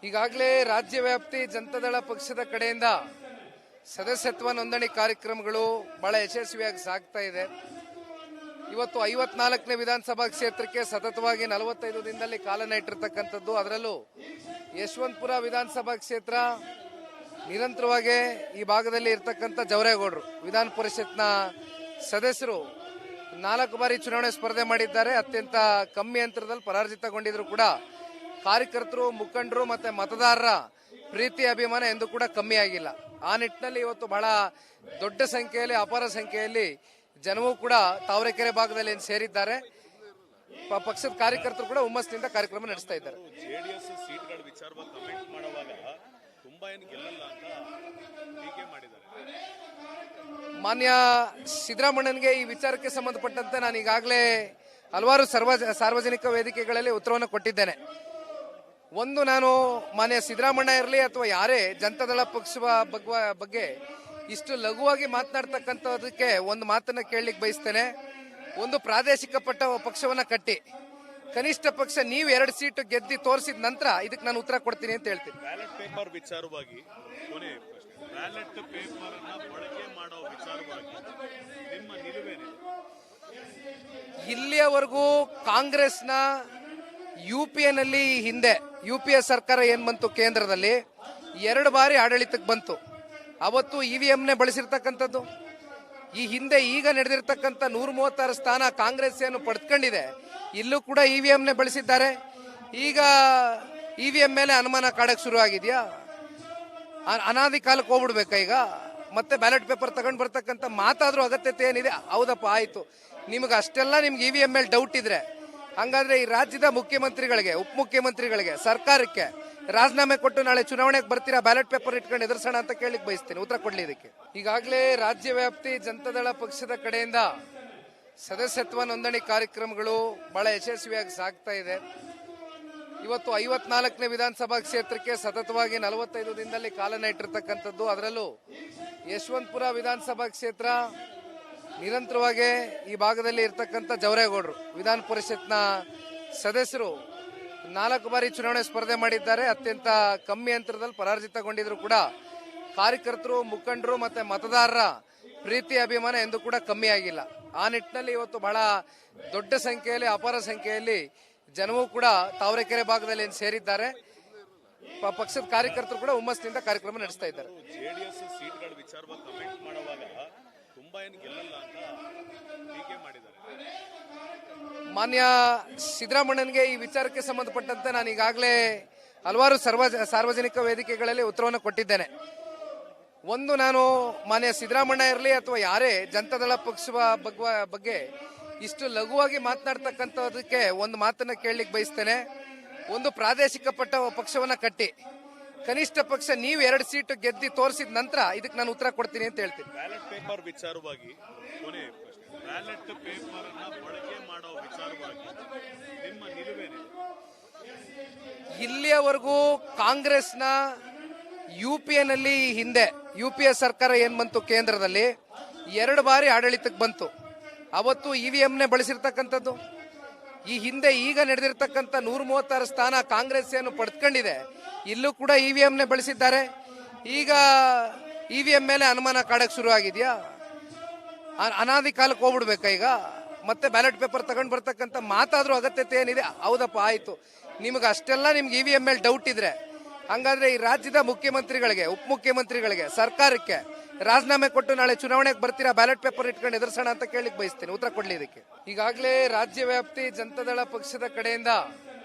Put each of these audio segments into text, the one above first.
ಈಗಾಗಲೇ ರಾಜ್ಯ ವ್ಯಾಪ್ತಿ ಜನತಾದಳ ಪಕ್ಷದ ಕಡೆಯಿಂದ ಸದಸ್ಯತ್ವ ನೋಂದಣಿ ಕಾರ್ಯಕ್ರಮಗಳು ಬಹಳ ಯಶಸ್ವಿಯಾಗಿ ಸಾಗ್ತಾ ಇದೆ. ಇವತ್ತು 54ನೇ ವಿಧಾನಸಭಾ ಕ್ಷೇತ್ರಕ್ಕೆ ಸತತವಾಗಿ 45 ದಿನದಲ್ಲಿ ಕಾಲನ ಇಟ್ಟಿರ್ತಕ್ಕಂಥದ್ದು. ಅದರಲ್ಲೂ ಯಶವಂತಪುರ ವಿಧಾನಸಭಾ ಕ್ಷೇತ್ರ ನಿರಂತರವಾಗಿ ಈ ಭಾಗದಲ್ಲಿ ಇರ್ತಕ್ಕಂಥ ಜವರೇಗೌಡರು ವಿಧಾನ ಪರಿಷತ್ನ ಸದಸ್ಯರು 4 ಬಾರಿ ಚುನಾವಣೆ ಸ್ಪರ್ಧೆ ಮಾಡಿದ್ದಾರೆ. ಅತ್ಯಂತ ಕಮ್ಮಿ ಅಂತರದಲ್ಲಿ ಪರಾಜಿತಗೊಂಡಿದ್ರು ಕೂಡ ಕಾರ್ಯಕರ್ತರು, ಮುಖಂಡರು ಮತ್ತೆ ಮತದಾರರ ಪ್ರೀತಿ ಅಭಿಮಾನ ಎಂದು ಕೂಡ ಕಮ್ಮಿ ಆಗಿಲ್ಲ. ಆ ನಿಟ್ಟಿನಲ್ಲಿ ಇವತ್ತು ಬಹಳ ದೊಡ್ಡ ಸಂಖ್ಯೆಯಲ್ಲಿ, ಅಪಾರ ಸಂಖ್ಯೆಯಲ್ಲಿ ಜನವೂ ಕೂಡ ತಾವರೆಕೆರೆ ಭಾಗದಲ್ಲಿ ಸೇರಿದ್ದಾರೆ. ಪಕ್ಷದ ಕಾರ್ಯಕರ್ತರು ಕೂಡ ಹುಮ್ಮಸ್ಸಿನಿಂದ ಕಾರ್ಯಕ್ರಮ ನಡೆಸ್ತಾ ಇದ್ದಾರೆ. ಜೆಡಿಎಸ್ ಸೀಟ್ಗಳ ವಿಚಾರವಾಗಿ ಕಮೆಂಟ್ ಮಾಡುವಾಗ ತುಂಬಾ ಏನು ಗೆಲ್ಲಲ್ಲ ಅಂತ ಟೀಕೆ ಮಾಡಿದ್ದಾರೆ. ಮಾನ್ಯ ಸಿದ್ದರಾಮಣ್ಣನಿಗೆ ಈ ವಿಚಾರಕ್ಕೆ ಸಂಬಂಧಪಟ್ಟಂತೆ ನಾನು ಈಗಾಗಲೇ ಹಲವಾರು ಸಾರ್ವಜನಿಕ ವೇದಿಕೆಗಳಲ್ಲಿ ಉತ್ತರವನ್ನು ಕೊಟ್ಟಿದ್ದೇನೆ. ಒಂದು, ನಾನು ಮಾನ್ಯ ಸಿದ್ದರಾಮಣ್ಣ ಇರಲಿ ಅಥವಾ ಯಾರೇ ಜನತಾದಳ ಪಕ್ಷದ ಬಗ್ಗೆ ಇಷ್ಟು ಲಘುವಾಗಿ ಮಾತನಾಡ್ತಕ್ಕಂಥದಕ್ಕೆ ಒಂದು ಮಾತನ್ನ ಕೇಳಲಿಕ್ಕೆ ಬಯಸ್ತೇನೆ. ಒಂದು ಪ್ರಾದೇಶಿಕ ಪಕ್ಷವನ್ನ ಕಟ್ಟಿ ಕನಿಷ್ಠ ಪಕ್ಷ ನೀವು 2 ಸೀಟು ಗೆದ್ದಿ ತೋರಿಸಿದ ನಂತರ ಇದಕ್ಕೆ ನಾನು ಉತ್ತರ ಕೊಡ್ತೀನಿ ಅಂತ ಹೇಳ್ತೀನಿ. ಬ್ಯಾಲೆಟ್ ಪೇಪರ್ ವಿಚಾರವಾಗಿ ಬ್ಯಾಲೆಟ್ ಪೇಪರ್ ಅನ್ನ ಬಳಕೆ ಮಾಡೋ ವಿಚಾರವಾಗಿ ನಿಮ್ಮ ನಿಲುವೇನು? ಇಲ್ಲಿಯವರೆಗೂ ಕಾಂಗ್ರೆಸ್ನ ಯುಪಿಎನಲ್ಲಿ ಹಿಂದೆ ಯುಪಿಎ ಸರ್ಕಾರ ಏನ್ ಬಂತು ಕೇಂದ್ರದಲ್ಲಿ 2 ಬಾರಿ ಆಡಳಿತಕ್ಕೆ ಬಂತು. ಅವತ್ತು ಇವಿಎಂನೇ ಬಳಸಿರ್ತಕ್ಕಂಥದ್ದು. ಈ ಹಿಂದೆ ಈಗ ನಡೆದಿರ್ತಕ್ಕಂಥ 136 ಸ್ಥಾನ ಕಾಂಗ್ರೆಸ್ ಏನು ಪಡೆದುಕೊಂಡಿದೆ, ಇಲ್ಲೂ ಕೂಡ ಇವಿಎಂನೇ ಬಳಸಿದ್ದಾರೆ. ಈಗ ಇವಿಎಂ ಮೇಲೆ ಅನುಮಾನ ಕಾಡಕ್ಕೆ ಶುರು ಆಗಿದೆಯಾ? ಅನಾದಿ ಕಾಲಕ್ಕೆ ಹೋಗ್ಬಿಡ್ಬೇಕಾ ಈಗ? ಮತ್ತೆ ಬ್ಯಾಲೆಟ್ ಪೇಪರ್ ತಗೊಂಡ್ ಬರ್ತಕ್ಕಂಥ ಮಾತಾದ್ರೂ ಅಗತ್ಯತೆ ಏನಿದೆ? ಹೌದಪ್ಪ, ಆಯ್ತು, ನಿಮ್ಗೆ ಅಷ್ಟೆಲ್ಲ ನಿಮ್ಗೆ ಇವಿಎಂ ಮೇಲೆ ಡೌಟ್ ಇದ್ರೆ ಹಂಗಾದ್ರೆ ಈ ರಾಜ್ಯದ ಮುಖ್ಯಮಂತ್ರಿಗಳಿಗೆ, ಉಪಮುಖ್ಯಮಂತ್ರಿಗಳಿಗೆ, ಸರ್ಕಾರಕ್ಕೆ ರಾಜೀನಾಮೆ ಕೊಟ್ಟು ನಾಳೆ ಚುನಾವಣೆಗೆ ಬರ್ತೀರಾ, ಬ್ಯಾಲೆಟ್ ಪೇಪರ್ ಇಟ್ಕೊಂಡು ಎದುರಿಸೋಣ ಅಂತ ಕೇಳಲಿಕ್ಕೆ ಬಯಸ್ತೀನಿ. ಉತ್ತರ ಕೊಡ್ಲಿ ಇದಕ್ಕೆ. ಈಗಾಗಲೇ ರಾಜ್ಯ ವ್ಯಾಪ್ತಿ ಜನತಾದಳ ಪಕ್ಷದ ಕಡೆಯಿಂದ ಸದಸ್ಯತ್ವ ನೋಂದಣಿ ಕಾರ್ಯಕ್ರಮಗಳು ಬಹಳ ಯಶಸ್ವಿಯಾಗಿ ಸಾಗ್ತಾ ಇದೆ. ಇವತ್ತು 54ನೇ ವಿಧಾನಸಭಾ ಕ್ಷೇತ್ರಕ್ಕೆ ಸತತವಾಗಿ 45 ದಿನದಲ್ಲಿ ಕಾಲನ ಇಟ್ಟಿರ್ತಕ್ಕಂಥದ್ದು. ಅದರಲ್ಲೂ ಯಶವಂತಪುರ ವಿಧಾನಸಭಾ ಕ್ಷೇತ್ರ ನಿರಂತರವಾಗಿ ಈ ಭಾಗದಲ್ಲಿ ಇರ್ತಕ್ಕಂಥ ಜವರೇಗೌಡರು ವಿಧಾನ ಪರಿಷತ್ನ ಸದಸ್ಯರು 4 ಬಾರಿ ಚುನಾವಣೆ ಸ್ಪರ್ಧೆ ಮಾಡಿದ್ದಾರೆ. ಅತ್ಯಂತ ಕಮ್ಮಿ ಅಂತರದಲ್ಲಿ ಪರಾಜಿತಗೊಂಡಿದ್ರು ಕೂಡ ಕಾರ್ಯಕರ್ತರು, ಮುಖಂಡರು ಮತ್ತೆ ಮತದಾರರ ಪ್ರೀತಿ ಅಭಿಮಾನ ಎಂದು ಕೂಡ ಕಮ್ಮಿ ಆಗಿಲ್ಲ. ಆ ನಿಟ್ಟಿನಲ್ಲಿ ಇವತ್ತು ಬಹಳ ದೊಡ್ಡ ಸಂಖ್ಯೆಯಲ್ಲಿ, ಅಪಾರ ಸಂಖ್ಯೆಯಲ್ಲಿ ಜನವೂ ಕೂಡ ತಾವರೆಕೆರೆ ಭಾಗದಲ್ಲಿ ಸೇರಿದ್ದಾರೆ. ಪಕ್ಷದ ಕಾರ್ಯಕರ್ತರು ಕೂಡ ಹುಮ್ಮಸ್ಸಿನಿಂದ ಕಾರ್ಯಕ್ರಮ ನಡೆಸ್ತಾ ಇದ್ದಾರೆ. ಜೆಡಿಎಸ್ ಸೀಟ್ಗಳ ವಿಚಾರವಾಗಿ ಕಮೆಂಟ್ ಮಾಡುವಾಗ ತುಂಬಾ ಏನು ಗೆಲ್ಲಲ್ಲ ಅಂತ ಟೀಕೆ ಮಾಡಿದ್ದಾರೆ. ಮಾನ್ಯ ಸಿದ್ದರಾಮಣ್ಣನಿಗೆ ಈ ವಿಚಾರಕ್ಕೆ ಸಂಬಂಧಪಟ್ಟಂತೆ ನಾನು ಈಗಾಗಲೇ ಹಲವಾರು ಸಾರ್ವಜನಿಕ ವೇದಿಕೆಗಳಲ್ಲಿ ಉತ್ತರವನ್ನು ಕೊಟ್ಟಿದ್ದೇನೆ. ಒಂದು, ನಾನು ಮಾನ್ಯ ಸಿದ್ದರಾಮಣ್ಣ ಇರಲಿ ಅಥವಾ ಯಾರೇ ಜನತಾದಳ ಪಕ್ಷದ ಬಗ್ಗೆ ಇಷ್ಟು ಲಘುವಾಗಿ ಮಾತನಾಡ್ತಕ್ಕಂಥದಕ್ಕೆ ಒಂದು ಮಾತನ್ನ ಕೇಳಲಿಕ್ಕೆ ಬಯಸ್ತೇನೆ. ಒಂದು ಪ್ರಾದೇಶಿಕ ಪಕ್ಷವನ್ನ ಕಟ್ಟಿ ಕನಿಷ್ಠ ಪಕ್ಷ ನೀವು 2 ಸೀಟು ಗೆದ್ದಿ ತೋರಿಸಿದ ನಂತರ ಇದಕ್ಕೆ ನಾನು ಉತ್ತರ ಕೊಡ್ತೀನಿ ಅಂತ ಹೇಳ್ತೀನಿ. ಬ್ಯಾಲೆಟ್ ಪೇಪರ್ ವಿಚಾರವಾಗಿ ಬ್ಯಾಲೆಟ್ ಪೇಪರ್ ಅನ್ನ ಬಳಕೆ ಮಾಡೋ ವಿಚಾರವಾಗಿ ನಿಮ್ಮ ನಿಲುವೇನು? ಇಲ್ಲಿಯವರೆಗೂ ಕಾಂಗ್ರೆಸ್ನ ಯುಪಿಎನಲ್ಲಿ ಹಿಂದೆ ಯುಪಿಎ ಸರ್ಕಾರ ಏನ್ ಬಂತು ಕೇಂದ್ರದಲ್ಲಿ 2 ಬಾರಿ ಆಡಳಿತಕ್ಕೆ ಬಂತು. ಅವತ್ತು ಇವಿಎಂನೇ ಬಳಸಿರ್ತಕ್ಕಂಥದ್ದು. ಈ ಹಿಂದೆ ಈಗ ನಡೆದಿರ್ತಕ್ಕಂಥ 136 ಸ್ಥಾನ ಕಾಂಗ್ರೆಸ್ ಏನು ಪಡೆದುಕೊಂಡಿದೆ, ಇಲ್ಲೂ ಕೂಡ ಇವಿಎಂನೇ ಬಳಸಿದ್ದಾರೆ. ಈಗ ಇವಿಎಂ ಮೇಲೆ ಅನುಮಾನ ಕಾಡಕ್ಕೆ ಶುರು ಆಗಿದೆಯಾ? ಅನಾದಿ ಕಾಲಕ್ಕೆ ಹೋಗ್ಬಿಡ್ಬೇಕಾ ಈಗ? ಮತ್ತೆ ಬ್ಯಾಲೆಟ್ ಪೇಪರ್ ತಗೊಂಡ್ ಬರ್ತಕ್ಕಂಥ ಮಾತಾದ್ರೂ ಅಗತ್ಯತೆ ಏನಿದೆ? ಹೌದಪ್ಪ, ಆಯ್ತು, ನಿಮ್ಗೆ ಅಷ್ಟೆಲ್ಲ ನಿಮ್ಗೆ ಇವಿಎಂ ಮೇಲೆ ಡೌಟ್ ಇದ್ರೆ ಹಂಗಾದ್ರೆ ಈ ರಾಜ್ಯದ ಮುಖ್ಯಮಂತ್ರಿಗಳಿಗೆ, ಉಪಮುಖ್ಯಮಂತ್ರಿಗಳಿಗೆ, ಸರ್ಕಾರಕ್ಕೆ ರಾಜೀನಾಮೆ ಕೊಟ್ಟು ನಾಳೆ ಚುನಾವಣೆಗೆ ಬರ್ತೀರಾ, ಬ್ಯಾಲೆಟ್ ಪೇಪರ್ ಇಟ್ಕೊಂಡು ಎದುರಿಸೋಣ ಅಂತ ಕೇಳಲಿಕ್ಕೆ ಬಯಸ್ತೀನಿ. ಉತ್ತರ ಕೊಡ್ಲಿ ಇದಕ್ಕೆ. ಈಗಾಗಲೇ ರಾಜ್ಯ ವ್ಯಾಪ್ತಿ ಜನತಾದಳ ಪಕ್ಷದ ಕಡೆಯಿಂದ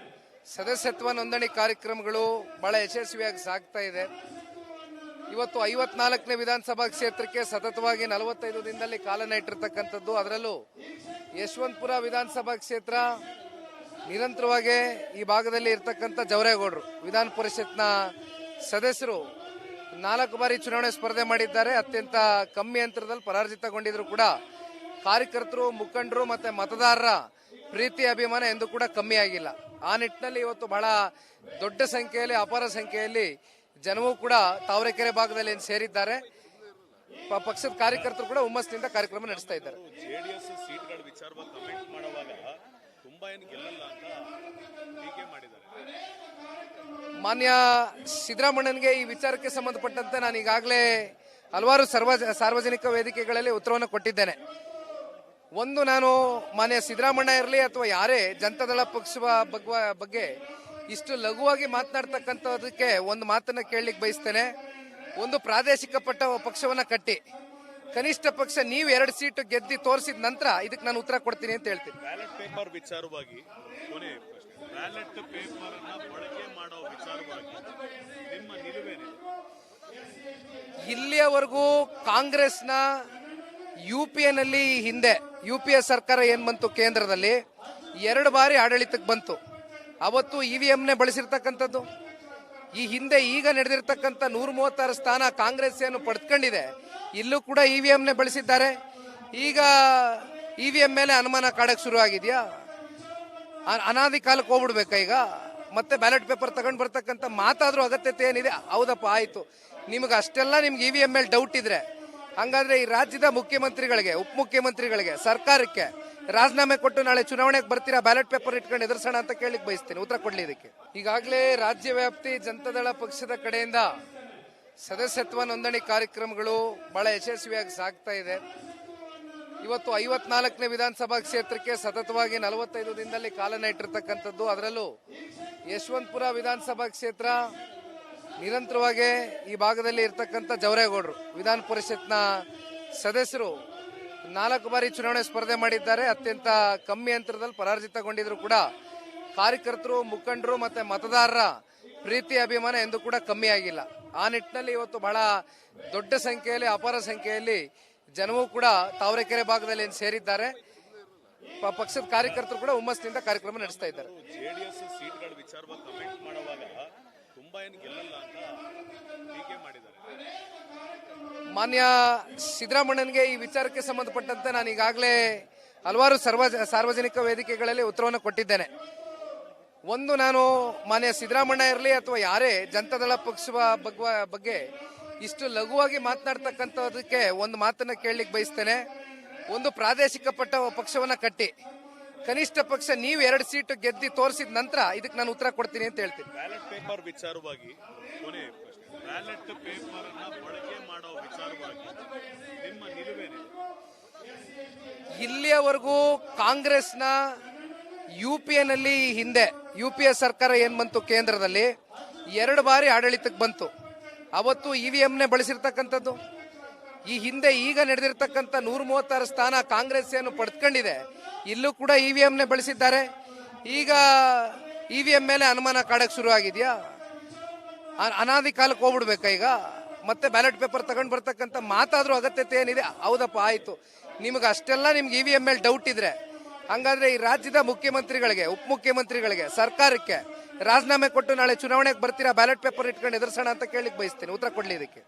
ಸದಸ್ಯತ್ವ ನೋಂದಣಿ ಕಾರ್ಯಕ್ರಮಗಳು ಬಹಳ ಯಶಸ್ವಿಯಾಗಿ ಸಾಗ್ತಾ ಇದೆ. ಇವತ್ತು 54ನೇ ವಿಧಾನಸಭಾ ಕ್ಷೇತ್ರಕ್ಕೆ ಸತತವಾಗಿ 45 ದಿನದಲ್ಲಿ ಕಾಲನ ಇಟ್ಟಿರ್ತಕ್ಕಂಥದ್ದು. ಅದರಲ್ಲೂ ಯಶವಂತಪುರ ವಿಧಾನಸಭಾ ಕ್ಷೇತ್ರ ನಿರಂತರವಾಗಿ ಈ ಭಾಗದಲ್ಲಿ ಇರ್ತಕ್ಕಂಥ ಜವರೇಗೌಡರು ವಿಧಾನ ಪರಿಷತ್ನ ಸದಸ್ಯರು 4 ಬಾರಿ ಚುನಾವಣೆ ಸ್ಪರ್ಧೆ ಮಾಡಿದ್ದಾರೆ. ಅತ್ಯಂತ ಕಮ್ಮಿ ಅಂತರದಲ್ಲಿ ಪರಾಜಿತಗೊಂಡಿದ್ರು ಕೂಡ ಕಾರ್ಯಕರ್ತರು, ಮುಖಂಡರು ಮತ್ತೆ ಮತದಾರರ ಪ್ರೀತಿ ಅಭಿಮಾನ ಎಂದು ಕೂಡ ಕಮ್ಮಿ ಆಗಿಲ್ಲ. ಆ ನಿಟ್ಟಿನಲ್ಲಿ ಇವತ್ತು ಬಹಳ ದೊಡ್ಡ ಸಂಖ್ಯೆಯಲ್ಲಿ, ಅಪಾರ ಸಂಖ್ಯೆಯಲ್ಲಿ ಜನವೂ ಕೂಡ ತಾವರೆಕೆರೆ ಭಾಗದಲ್ಲಿ ಸೇರಿದ್ದಾರೆ. ಪಕ್ಷದ ಕಾರ್ಯಕರ್ತರು ಕೂಡ ಹುಮ್ಮಸ್ಸಿನಿಂದ ಕಾರ್ಯಕ್ರಮ ನಡೆಸ್ತಾ ಇದ್ದಾರೆ. ಜೆಡಿಎಸ್ ಸೀಟ್ಗಳ ವಿಚಾರವಾಗಿ ಕಮೆಂಟ್ ಮಾಡುವಾಗ ತುಂಬಾ ಏನು ಗೆಲ್ಲಲ್ಲ ಅಂತ ಟೀಕೆ ಮಾಡಿದ್ದಾರೆ. ಮಾನ್ಯ ಸಿದ್ದರಾಮಣ್ಣನಿಗೆ ಈ ವಿಚಾರಕ್ಕೆ ಸಂಬಂಧಪಟ್ಟಂತೆ ನಾನು ಈಗಾಗಲೇ ಹಲವಾರು ಸಾರ್ವಜನಿಕ ವೇದಿಕೆಗಳಲ್ಲಿ ಉತ್ತರವನ್ನು ಕೊಟ್ಟಿದ್ದೇನೆ. ಒಂದು, ನಾನು ಮಾನ್ಯ ಸಿದ್ದರಾಮಣ್ಣ ಇರಲಿ ಅಥವಾ ಯಾರೇ ಜನತಾದಳ ಪಕ್ಷದ ಬಗ್ಗೆ ಇಷ್ಟು ಲಘುವಾಗಿ ಮಾತನಾಡ್ತಕ್ಕಂಥದಕ್ಕೆ ಒಂದು ಮಾತನ್ನ ಕೇಳಲಿಕ್ಕೆ ಬಯಸ್ತೇನೆ. ಒಂದು, ಪ್ರಾದೇಶಿಕ ಪಕ್ಷವನ್ನ ಕಟ್ಟಿ ಕನಿಷ್ಠ ಪಕ್ಷ ನೀವು 2 ಸೀಟು ಗೆದ್ದಿ ತೋರಿಸಿದ ನಂತರ ಇದಕ್ಕೆ ನಾನು ಉತ್ತರ ಕೊಡ್ತೀನಿ ಅಂತ ಹೇಳ್ತೀನಿ. ಬ್ಯಾಲೆಟ್ ಪೇಪರ್ ವಿಚಾರವಾಗಿ ಕೊನೆ ಪ್ರಶ್ನೆ, ಬ್ಯಾಲೆಟ್ ಪೇಪರ್ ಅನ್ನ ಬಳಕೆ ಮಾಡೋ ವಿಚಾರವಾಗಿ ನಿಮ್ಮ ನಿಲುವೇನು? ಇಲ್ಲಿಯವರೆಗೂ ಕಾಂಗ್ರೆಸ್ನ ಯುಪಿಎನಲ್ಲಿ ಹಿಂದೆ ಯುಪಿಎ ಸರ್ಕಾರ ಏನ್ ಬಂತು ಕೇಂದ್ರದಲ್ಲಿ 2 ಬಾರಿ ಆಡಳಿತಕ್ಕೆ ಬಂತು. ಅವತ್ತು ಇವಿಎಂನೇ ಬಳಸಿರ್ತಕ್ಕಂಥದ್ದು. ಈ ಹಿಂದೆ ಈಗ ನಡೆದಿರ್ತಕ್ಕಂಥ 136 ಸ್ಥಾನ ಕಾಂಗ್ರೆಸ್ ಏನು ಪಡೆದುಕೊಂಡಿದೆ, ಇಲ್ಲೂ ಕೂಡ ಇವಿಎಂನೇ ಬಳಸಿದ್ದಾರೆ. ಈಗ ಇವಿಎಂ ಮೇಲೆ ಅನುಮಾನ ಕಾಡಕ್ ಶುರು ಆಗಿದೆಯಾ? ಅನಾದಿ ಕಾಲಕ್ಕೆ ಹೋಗ್ಬಿಡ್ಬೇಕಾ ಈಗ? ಮತ್ತೆ ಬ್ಯಾಲೆಟ್ ಪೇಪರ್ ತಗೊಂಡ್ ಬರ್ತಕ್ಕಂಥ ಮಾತಾದ್ರೂ ಅಗತ್ಯತೆ ಏನಿದೆ? ಹೌದಪ್ಪ, ಆಯ್ತು, ನಿಮ್ಗೆ ಅಷ್ಟೆಲ್ಲ ನಿಮ್ಗೆ ಇವಿಎಂ ಮೇಲೆ ಡೌಟ್ ಇದ್ರೆ ಹಂಗಾದ್ರೆ ಈ ರಾಜ್ಯದ ಮುಖ್ಯಮಂತ್ರಿಗಳಿಗೆ, ಉಪಮುಖ್ಯಮಂತ್ರಿಗಳಿಗೆ, ಸರ್ಕಾರಕ್ಕೆ ರಾಜೀನಾಮೆ ಕೊಟ್ಟು ನಾಳೆ ಚುನಾವಣೆಗೆ ಬರ್ತೀರಾ, ಬ್ಯಾಲೆಟ್ ಪೇಪರ್ ಇಟ್ಕೊಂಡು ಎದುರಿಸೋಣ ಅಂತ ಕೇಳಿಕ್ ಬಯಸ್ತೀನಿ. ಉತ್ತರ ಕೊಡ್ಲಿ ಇದಕ್ಕೆ. ಈಗಾಗಲೇ ರಾಜ್ಯ ವ್ಯಾಪ್ತಿ ಜನತಾದಳ ಪಕ್ಷದ ಕಡೆಯಿಂದ ಸದಸ್ಯತ್ವ ನೋಂದಣಿ ಕಾರ್ಯಕ್ರಮಗಳು ಬಹಳ ಯಶಸ್ವಿಯಾಗಿ ಸಾಗ್ತಾ ಇದೆ. ಇವತ್ತು 54ನೇ ವಿಧಾನಸಭಾ ಕ್ಷೇತ್ರಕ್ಕೆ ಸತತವಾಗಿ 45 ದಿನದಲ್ಲಿ ಕಾಲನ್ನ ಇಟ್ಟಿರ್ತಕ್ಕಂಥದ್ದು. ಅದರಲ್ಲೂ ಯಶವಂತಪುರ ವಿಧಾನಸಭಾ ಕ್ಷೇತ್ರ ನಿರಂತರವಾಗಿ ಈ ಭಾಗದಲ್ಲಿ ಇರ್ತಕ್ಕಂಥ ಜವರೇಗೌಡರು ವಿಧಾನ ಪರಿಷತ್ನ ಸದಸ್ಯರು 4 ಬಾರಿ ಚುನಾವಣೆ ಸ್ಪರ್ಧೆ ಮಾಡಿದ್ದಾರೆ. ಅತ್ಯಂತ ಕಮ್ಮಿ ಅಂತರದಲ್ಲಿ ಪರಾಜಿತಗೊಂಡಿದ್ರು ಕೂಡ ಕಾರ್ಯಕರ್ತರು, ಮುಖಂಡರು ಮತ್ತೆ ಮತದಾರರ ಪ್ರೀತಿ ಅಭಿಮಾನ ಎಂದು ಕೂಡ ಕಮ್ಮಿ ಆಗಿಲ್ಲ. ಆ ನಿಟ್ಟಿನಲ್ಲಿ ಇವತ್ತು ಬಹಳ ದೊಡ್ಡ ಸಂಖ್ಯೆಯಲ್ಲಿ, ಅಪಾರ ಸಂಖ್ಯೆಯಲ್ಲಿ ಜನವೂ ಕೂಡ ತಾವರೆಕೆರೆ ಭಾಗದಲ್ಲಿ ಸೇರಿದ್ದಾರೆ. ಪಕ್ಷದ ಕಾರ್ಯಕರ್ತರು ಕೂಡ ಹುಮ್ಮಸ್ಸಿನಿಂದ ಕಾರ್ಯಕ್ರಮ ನಡೆಸ್ತಾ ಇದ್ದಾರೆ. ಜೆಡಿಎಸ್ ಸೀಟ್ಗಳ ವಿಚಾರವಾಗಿ ಕಮೆಂಟ್ ಮಾಡುವಾಗ ತುಂಬಾ ಏನು ಗೆಲ್ಲಲ್ಲ ಅಂತ ಟೀಕೆ ಮಾಡಿದ್ದಾರೆ. ಮಾನ್ಯ ಸಿದ್ದರಾಮಣ್ಣನಿಗೆ ಈ ವಿಚಾರಕ್ಕೆ ಸಂಬಂಧಪಟ್ಟಂತೆ ನಾನು ಈಗಾಗಲೇ ಹಲವಾರು ಸಾರ್ವಜನಿಕ ವೇದಿಕೆಗಳಲ್ಲಿ ಉತ್ತರವನ್ನು ಕೊಟ್ಟಿದ್ದೇನೆ. ಒಂದು, ನಾನು ಮಾನ್ಯ ಸಿದ್ದರಾಮಣ್ಣ ಇರಲಿ ಅಥವಾ ಯಾರೇ ಜನತಾದಳ ಪಕ್ಷದ ಬಗ್ಗೆ ಇಷ್ಟು ಲಘುವಾಗಿ ಮಾತನಾಡ್ತಕ್ಕಂಥದಕ್ಕೆ ಒಂದು ಮಾತನ್ನ ಕೇಳಲಿಕ್ಕೆ ಬಯಸ್ತೇನೆ. ಒಂದು, ಪ್ರಾದೇಶಿಕ ಪಕ್ಷವನ್ನ ಕಟ್ಟಿ ಕನಿಷ್ಠ ಪಕ್ಷ ನೀವು 2 ಸೀಟು ಗೆದ್ದಿ ತೋರಿಸಿದ ನಂತರ ಇದಕ್ಕೆ ನಾನು ಉತ್ತರ ಕೊಡ್ತೀನಿ ಅಂತ ಹೇಳ್ತೀನಿ. ಬ್ಯಾಲೆಟ್ ಪೇಪರ್ ವಿಚಾರವಾಗಿ ಕೊನೆ ಪ್ರಶ್ನೆ, ಬ್ಯಾಲೆಟ್ ಪೇಪರ್ ಅನ್ನ ಬಳಕೆ ಮಾಡೋ ವಿಚಾರವಾಗಿ ನಿಮ್ಮ ನಿಲುವೇನು? ಇಲ್ಲಿಯವರೆಗೂ ಕಾಂಗ್ರೆಸ್ನ ಯುಪಿಎನಲ್ಲಿ ಹಿಂದೆ ಯುಪಿಎ ಸರ್ಕಾರ ಏನ್ ಬಂತು ಕೇಂದ್ರದಲ್ಲಿ 2 ಬಾರಿ ಆಡಳಿತಕ್ಕೆ ಬಂತು. ಅವತ್ತು ಇವಿಎಂನೇ ಬಳಸಿರ್ತಕ್ಕಂಥದ್ದು. ಈ ಹಿಂದೆ ಈಗ ನಡೆದಿರ್ತಕ್ಕಂಥ 136 ಸ್ಥಾನ ಕಾಂಗ್ರೆಸ್ ಏನು ಪಡೆದುಕೊಂಡಿದೆ, ಇಲ್ಲೂ ಕೂಡ ಇವಿಎಂನೇ ಬಳಸಿದ್ದಾರೆ. ಈಗ ಇವಿಎಂ ಮೇಲೆ ಅನುಮಾನ ಕಾಡಕ್ ಶುರು ಆಗಿದೆಯಾ? ಅನಾದಿ ಕಾಲಕ್ಕೆ ಹೋಗ್ಬಿಡ್ಬೇಕಾ ಈಗ? ಮತ್ತೆ ಬ್ಯಾಲೆಟ್ ಪೇಪರ್ ತಗೊಂಡ್ ಬರ್ತಕ್ಕಂಥ ಮಾತಾದ್ರೂ ಅಗತ್ಯತೆ ಏನಿದೆ? ಹೌದಪ್ಪ, ಆಯ್ತು, ನಿಮ್ಗೆ ಅಷ್ಟೆಲ್ಲ ನಿಮ್ಗೆ ಇವಿಎಂ ಮೇಲೆ ಡೌಟ್ ಇದ್ರೆ ಹಂಗಾದ್ರೆ ಈ ರಾಜ್ಯದ ಮುಖ್ಯಮಂತ್ರಿಗಳಿಗೆ, ಉಪಮುಖ್ಯಮಂತ್ರಿಗಳಿಗೆ, ಸರ್ಕಾರಕ್ಕೆ ರಾಜೀನಾಮೆ ಕೊಟ್ಟು ನಾಳೆ ಚುನಾವಣೆಗೆ ಬರ್ತೀರಾ, ಬ್ಯಾಲೆಟ್ ಪೇಪರ್ ಇಟ್ಕೊಂಡು ಎದುರಿಸೋಣ ಅಂತ ಕೇಳಿಕ್ ಬಯಸ್ತೀನಿ. ಉತ್ತರ ಕೊಡ್ಲಿ ಇದಕ್ಕೆ.